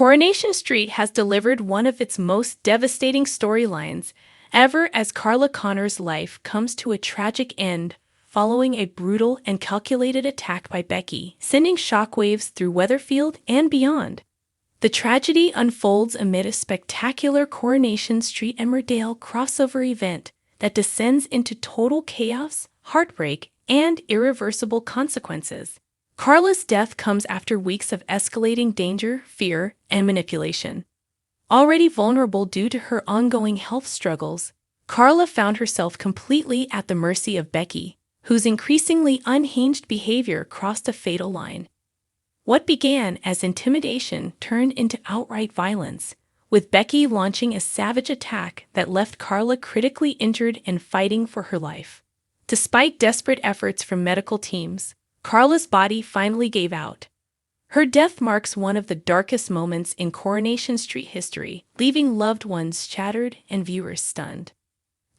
Coronation Street has delivered one of its most devastating storylines ever as Carla Connor's life comes to a tragic end following a brutal and calculated attack by Becky, sending shockwaves through Weatherfield and beyond. The tragedy unfolds amid a spectacular Coronation Street Emmerdale crossover event that descends into total chaos, heartbreak, and irreversible consequences. Carla's death comes after weeks of escalating danger, fear, and manipulation. Already vulnerable due to her ongoing health struggles, Carla found herself completely at the mercy of Becky, whose increasingly unhinged behavior crossed a fatal line. What began as intimidation turned into outright violence, with Becky launching a savage attack that left Carla critically injured and fighting for her life. Despite desperate efforts from medical teams, Carla's body finally gave out. Her death marks one of the darkest moments in Coronation Street history, leaving loved ones shattered and viewers stunned.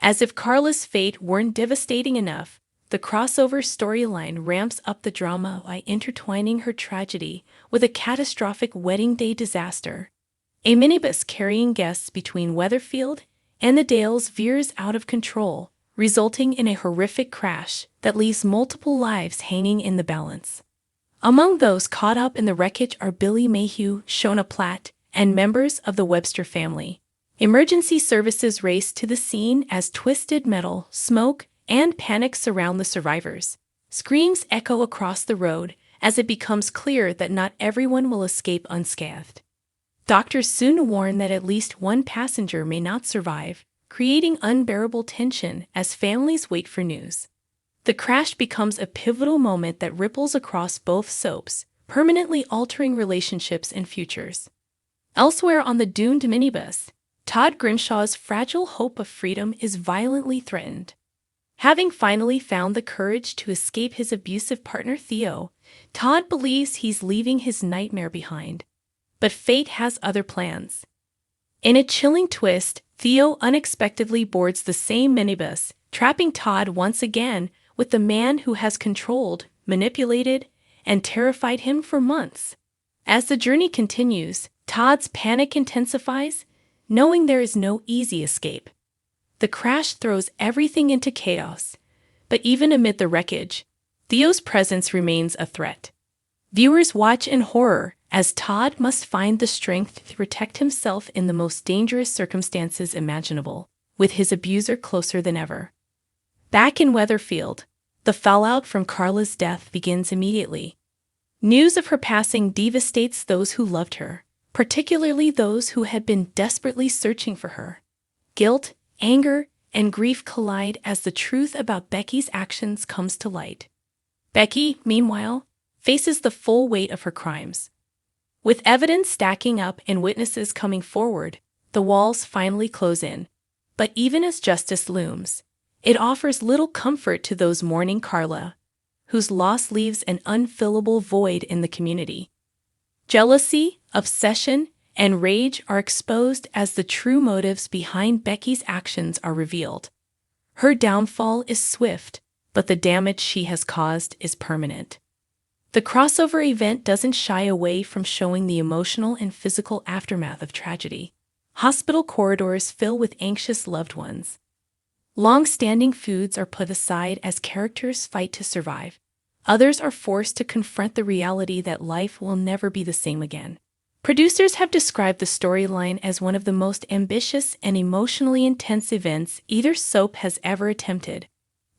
As if Carla's fate weren't devastating enough, the crossover storyline ramps up the drama by intertwining her tragedy with a catastrophic wedding day disaster. A minibus carrying guests between Weatherfield and the Dales veers out of control, resulting in a horrific crash that leaves multiple lives hanging in the balance. Among those caught up in the wreckage are Billy Mayhew, Shona Platt, and members of the Webster family. Emergency services race to the scene as twisted metal, smoke, and panic surround the survivors. Screams echo across the road as it becomes clear that not everyone will escape unscathed. Doctors soon warn that at least one passenger may not survive, creating unbearable tension as families wait for news. The crash becomes a pivotal moment that ripples across both soaps, permanently altering relationships and futures. Elsewhere on the doomed minibus, Todd Grimshaw's fragile hope of freedom is violently threatened. Having finally found the courage to escape his abusive partner Theo, Todd believes he's leaving his nightmare behind. But fate has other plans. In a chilling twist, Theo unexpectedly boards the same minibus, trapping Todd once again with the man who has controlled, manipulated, and terrified him for months. As the journey continues, Todd's panic intensifies, knowing there is no easy escape. The crash throws everything into chaos, but even amid the wreckage, Theo's presence remains a threat. Viewers watch in horror as Todd must find the strength to protect himself in the most dangerous circumstances imaginable, with his abuser closer than ever. Back in Weatherfield, the fallout from Carla's death begins immediately. News of her passing devastates those who loved her, particularly those who had been desperately searching for her. Guilt, anger, and grief collide as the truth about Becky's actions comes to light. Becky, meanwhile, faces the full weight of her crimes. With evidence stacking up and witnesses coming forward, the walls finally close in. But even as justice looms, it offers little comfort to those mourning Carla, whose loss leaves an unfillable void in the community. Jealousy, obsession, and rage are exposed as the true motives behind Becky's actions are revealed. Her downfall is swift, but the damage she has caused is permanent. The crossover event doesn't shy away from showing the emotional and physical aftermath of tragedy. Hospital corridors fill with anxious loved ones. Long-standing feuds are put aside as characters fight to survive. Others are forced to confront the reality that life will never be the same again. Producers have described the storyline as one of the most ambitious and emotionally intense events either soap has ever attempted.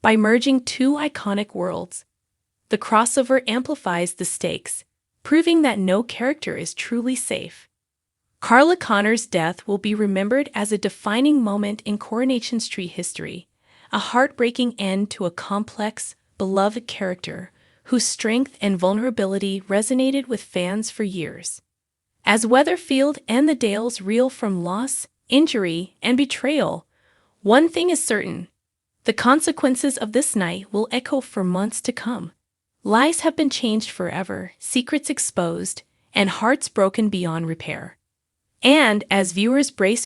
By merging two iconic worlds, the crossover amplifies the stakes, proving that no character is truly safe. Carla Connor's death will be remembered as a defining moment in Coronation Street history, a heartbreaking end to a complex, beloved character whose strength and vulnerability resonated with fans for years. As Weatherfield and the Dales reel from loss, injury, and betrayal, one thing is certain: the consequences of this night will echo for months to come. Lives have been changed forever, secrets exposed, and hearts broken beyond repair. And as viewers brace